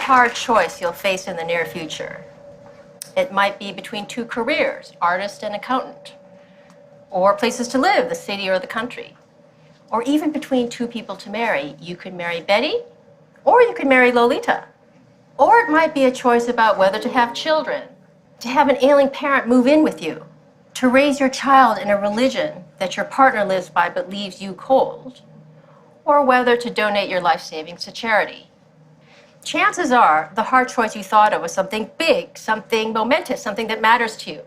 hard choice you'll face in the near future. It might be between two careers, artist and accountant, or places to live, the city or the country, or even between two people to marry. You could marry Betty, or you could marry Lolita. Or it might be a choice about whether to have children, to have an ailing parent move in with you, to raise your child in a religion that your partner lives by but leaves you cold, or whether to donate your life savings to charity. Chances are the hard choice you thought of was something big, something momentous, something that matters to you.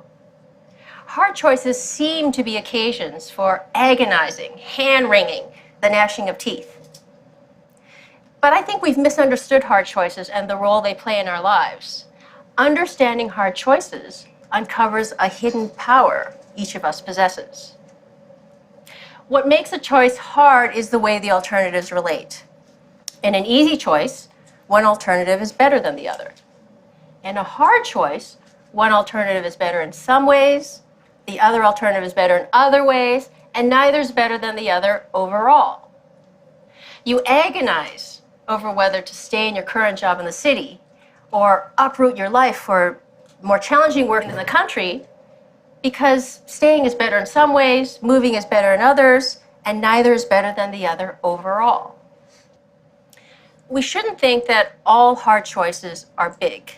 Hard choices seem to be occasions for agonizing, hand-wringing, the gnashing of teeth. But I think we've misunderstood hard choices and the role they play in our lives. Understanding hard choices uncovers a hidden power each of us possesses. What makes a choice hard is the way the alternatives relate. In an easy choice, one alternative is better than the other. In a hard choice, one alternative is better in some ways, the other alternative is better in other ways, and neither is better than the other overall. You agonize over whether to stay in your current job in the city or uproot your life for more challenging work in the country because staying is better in some ways, moving is better in others, and neither is better than the other overall. We shouldn't think that all hard choices are big.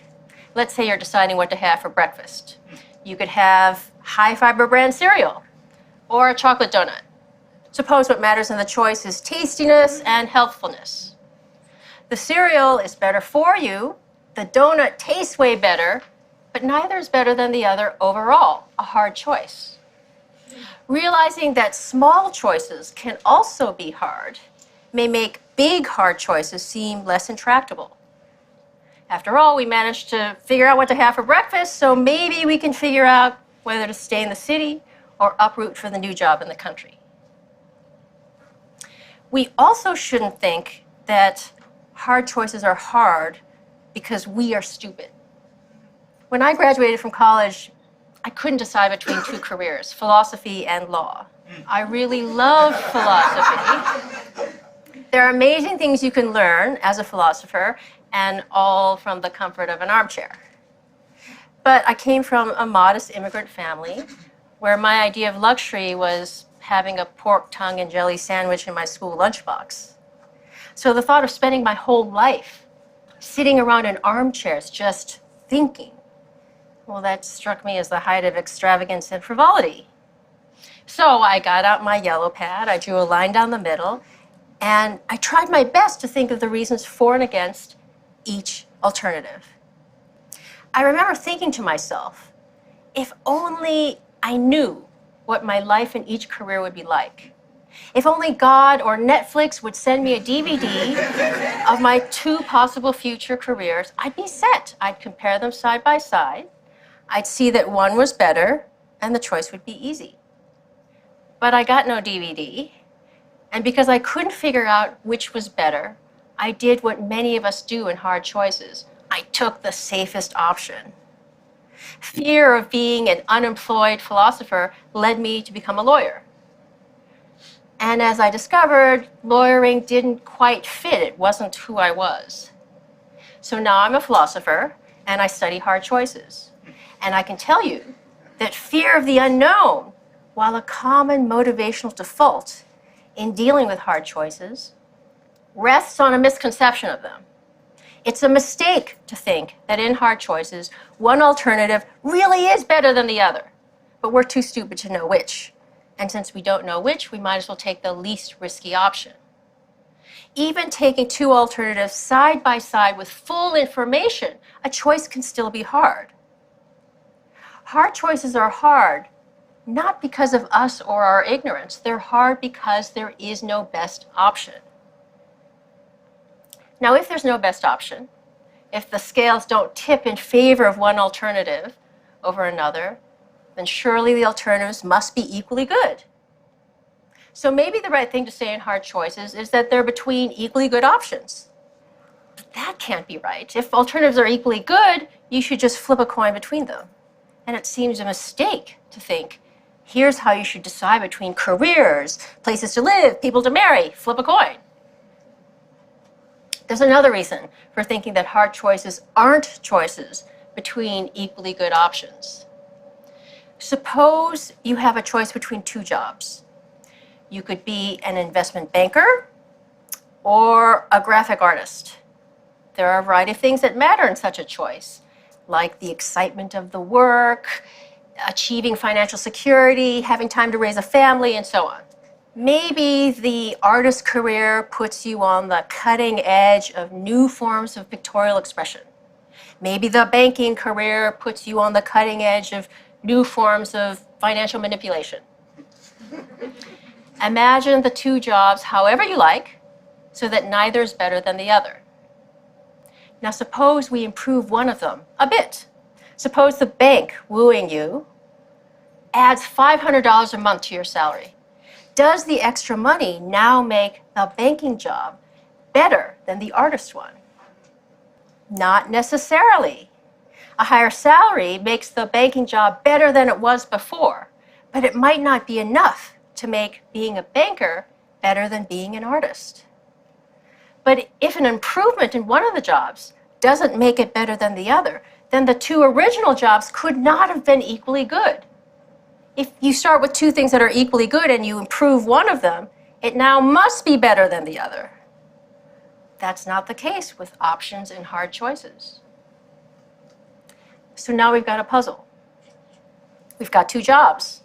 Let's say you're deciding what to have for breakfast. You could have high-fiber bran cereal or a chocolate donut. Suppose what matters in the choice is tastiness and healthfulness. The cereal is better for you, the donut tastes way better, but neither is better than the other overall, a hard choice. Realizing that small choices can also be hard may make big hard choices seem less intractable. After all, we managed to figure out what to have for breakfast, so maybe we can figure out whether to stay in the city or uproot for the new job in the country. We also shouldn't think that hard choices are hard because we are stupid. When I graduated from college, I couldn't decide between two careers, philosophy and law. I really loved philosophy. There are amazing things you can learn as a philosopher, and all from the comfort of an armchair. But I came from a modest immigrant family where my idea of luxury was having a pork tongue and jelly sandwich in my school lunchbox. So the thought of spending my whole life sitting around in armchairs just thinking, well, that struck me as the height of extravagance and frivolity. So I got out my yellow pad, I drew a line down the middle, and I tried my best to think of the reasons for and against each alternative. I remember thinking to myself, if only I knew what my life in each career would be like. If only God or Netflix would send me a DVD of my two possible future careers, I'd be set. I'd compare them side by side. I'd see that one was better, and the choice would be easy. But I got no DVD. And because I couldn't figure out which was better, I did what many of us do in hard choices. I took the safest option. Fear of being an unemployed philosopher led me to become a lawyer. And as I discovered, lawyering didn't quite fit. It wasn't who I was. So now I'm a philosopher, and I study hard choices. And I can tell you that fear of the unknown, while a common motivational default in dealing with hard choices, rests on a misconception of them. It's a mistake to think that in hard choices, one alternative really is better than the other, but we're too stupid to know which. And since we don't know which, we might as well take the least risky option. Even taking two alternatives side by side with full information, a choice can still be hard. Hard choices are hard, not because of us or our ignorance. They're hard because there is no best option. Now, if there's no best option, if the scales don't tip in favor of one alternative over another, then surely the alternatives must be equally good. So maybe the right thing to say in hard choices is that they're between equally good options. But that can't be right. If alternatives are equally good, you should just flip a coin between them. And it seems a mistake to think, here's how you should decide between careers, places to live, people to marry, flip a coin. There's another reason for thinking that hard choices aren't choices between equally good options. Suppose you have a choice between two jobs. You could be an investment banker or a graphic artist. There are a variety of things that matter in such a choice, like the excitement of the work, achieving financial security, having time to raise a family, and so on. Maybe the artist career puts you on the cutting edge of new forms of pictorial expression. Maybe the banking career puts you on the cutting edge of new forms of financial manipulation. Imagine the two jobs however you like, so that neither is better than the other. Now suppose we improve one of them a bit. Suppose the bank wooing you adds $500 a month to your salary. Does the extra money now make the banking job better than the artist one? Not necessarily. A higher salary makes the banking job better than it was before, but it might not be enough to make being a banker better than being an artist. But if an improvement in one of the jobs doesn't make it better than the other, then the two original jobs could not have been equally good. If you start with two things that are equally good and you improve one of them, it now must be better than the other. That's not the case with options and hard choices. So now we've got a puzzle. We've got two jobs.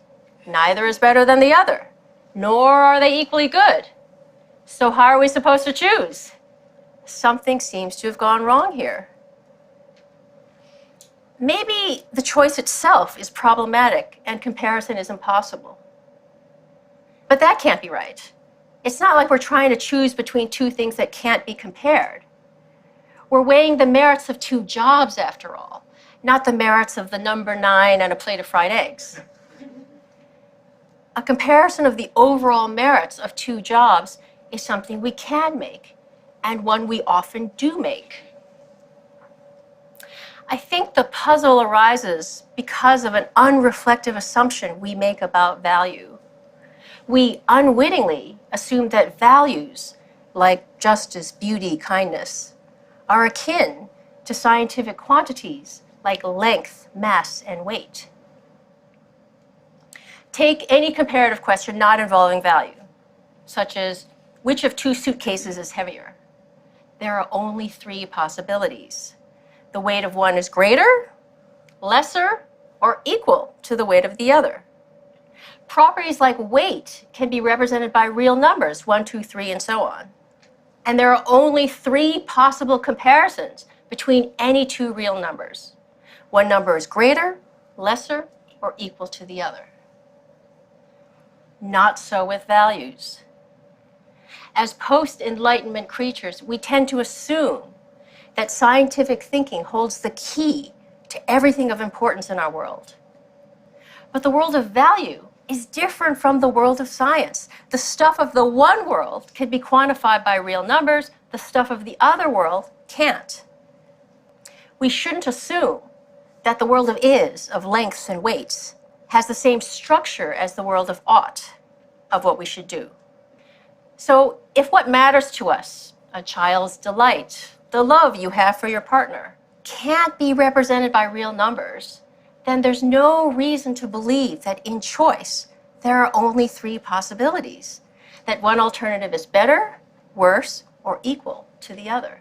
Neither is better than the other, nor are they equally good. So how are we supposed to choose? Something seems to have gone wrong here. Maybe the choice itself is problematic and comparison is impossible. But that can't be right. It's not like we're trying to choose between two things that can't be compared. We're weighing the merits of two jobs, after all, not the merits of the number 9 and a plate of fried eggs. A comparison of the overall merits of two jobs is something we can make, and one we often do make. I think the puzzle arises because of an unreflective assumption we make about value. We unwittingly assume that values, like justice, beauty, kindness, are akin to scientific quantities like length, mass, and weight. Take any comparative question not involving value, such as which of two suitcases is heavier? There are only 3 possibilities. The weight of one is greater, lesser, or equal to the weight of the other. Properties like weight can be represented by real numbers, 1, 2, 3, and so on. And there are only 3 possible comparisons between any 2 real numbers. One number is greater, lesser, or equal to the other. Not so with values. As post-Enlightenment creatures, we tend to assume that scientific thinking holds the key to everything of importance in our world. But the world of value is different from the world of science. The stuff of the one world can be quantified by real numbers, the stuff of the other world can't. We shouldn't assume that the world of is, of lengths and weights, has the same structure as the world of ought, of what we should do. So if what matters to us, a child's delight, the love you have for your partner, can't be represented by real numbers, then there's no reason to believe that in choice, there are only 3 possibilities, that one alternative is better, worse, or equal to the other.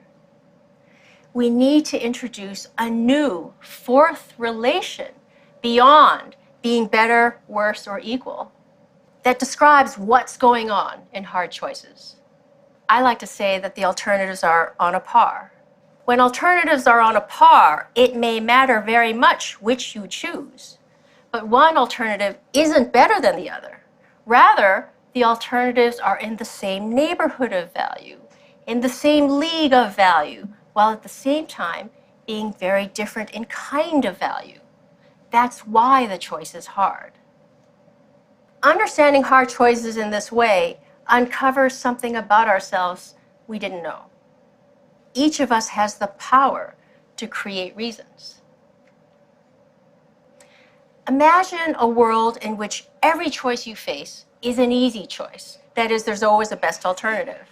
We need to introduce a new 4th relation beyond being better, worse, or equal that describes what's going on in hard choices. I like to say that the alternatives are on a par. When alternatives are on a par, it may matter very much which you choose. But one alternative isn't better than the other. Rather, the alternatives are in the same neighborhood of value, in the same league of value, while at the same time being very different in kind of value. That's why the choice is hard. Understanding hard choices in this way uncovers something about ourselves we didn't know. Each of us has the power to create reasons. Imagine a world in which every choice you face is an easy choice. That is, there's always a best alternative.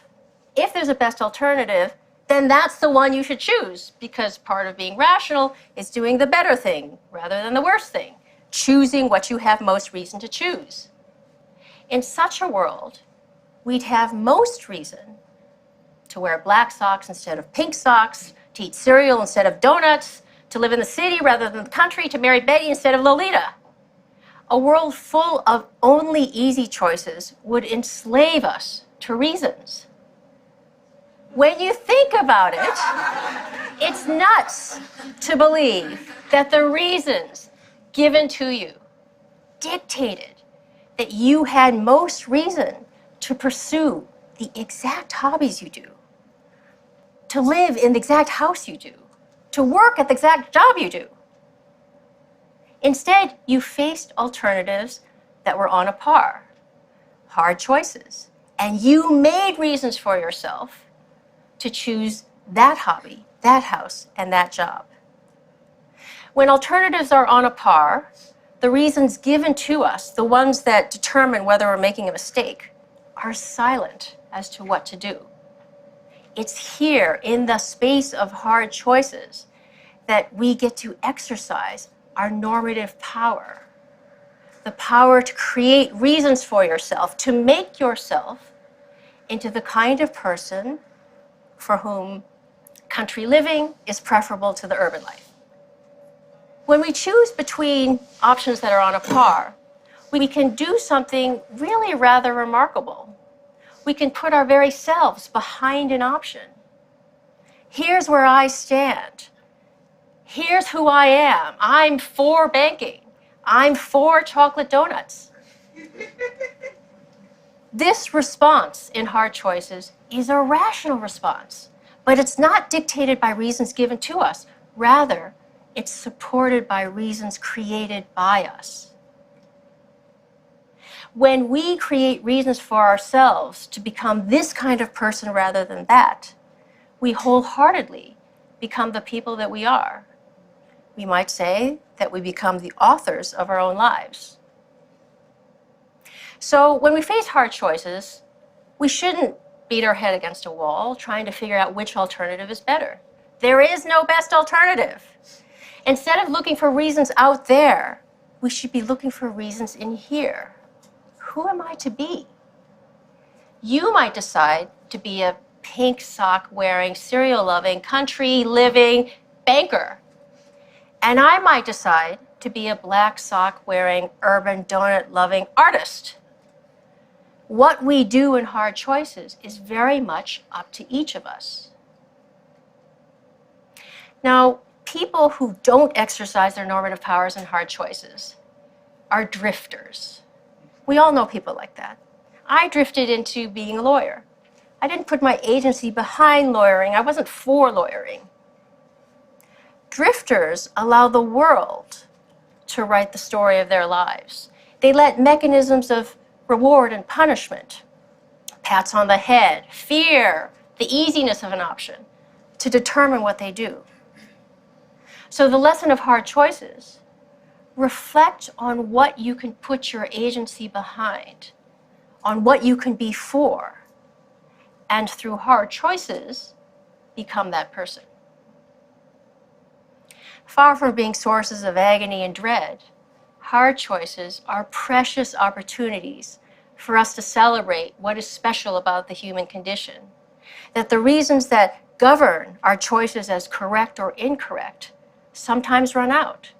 If there's a best alternative, then that's the one you should choose, because part of being rational is doing the better thing rather than the worse thing, choosing what you have most reason to choose. In such a world, we'd have most reason to wear black socks instead of pink socks, to eat cereal instead of donuts, to live in the city rather than the country, to marry Betty instead of Lolita. A world full of only easy choices would enslave us to reasons. When you think about it, it's nuts to believe that the reasons given to you dictated that you had most reason to pursue the exact hobbies you do, to live in the exact house you do, to work at the exact job you do. Instead, you faced alternatives that were on a par, hard choices, and you made reasons for yourself to choose that hobby, that house, and that job. When alternatives are on a par, the reasons given to us, the ones that determine whether we're making a mistake, are silent as to what to do. It's here in the space of hard choices that we get to exercise our normative power, the power to create reasons for yourself, to make yourself into the kind of person for whom country living is preferable to the urban life. When we choose between options that are on a par, we can do something really rather remarkable. We can put our very selves behind an option. Here's where I stand. Here's who I am. I'm for banking. I'm for chocolate donuts. This response in hard choices is a rational response, but it's not dictated by reasons given to us. Rather, it's supported by reasons created by us. When we create reasons for ourselves to become this kind of person rather than that, we wholeheartedly become the people that we are. We might say that we become the authors of our own lives. So when we face hard choices, we shouldn't beat our head against a wall trying to figure out which alternative is better. There is no best alternative. Instead of looking for reasons out there, we should be looking for reasons in here. Who am I to be? You might decide to be a pink sock wearing, cereal loving, country living banker. And I might decide to be a black sock wearing, urban donut loving artist. What we do in hard choices is very much up to each of us. Now, people who don't exercise their normative powers in hard choices are drifters. We all know people like that. I drifted into being a lawyer. I didn't put my agency behind lawyering. I wasn't for lawyering. Drifters allow the world to write the story of their lives. They let mechanisms of reward and punishment, pats on the head, fear, the easiness of an option, to determine what they do. So the lesson of hard choices: reflect on what you can put your agency behind, on what you can be for, and through hard choices, become that person. Far from being sources of agony and dread, hard choices are precious opportunities for us to celebrate what is special about the human condition, that the reasons that govern our choices as correct or incorrect sometimes run out.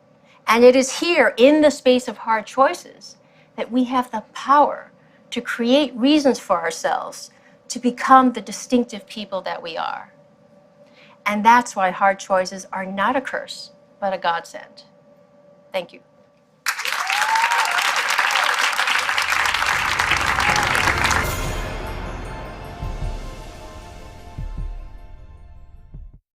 And it is here in the space of hard choices that we have the power to create reasons for ourselves to become the distinctive people that we are. And that's why hard choices are not a curse, but a godsend. Thank you.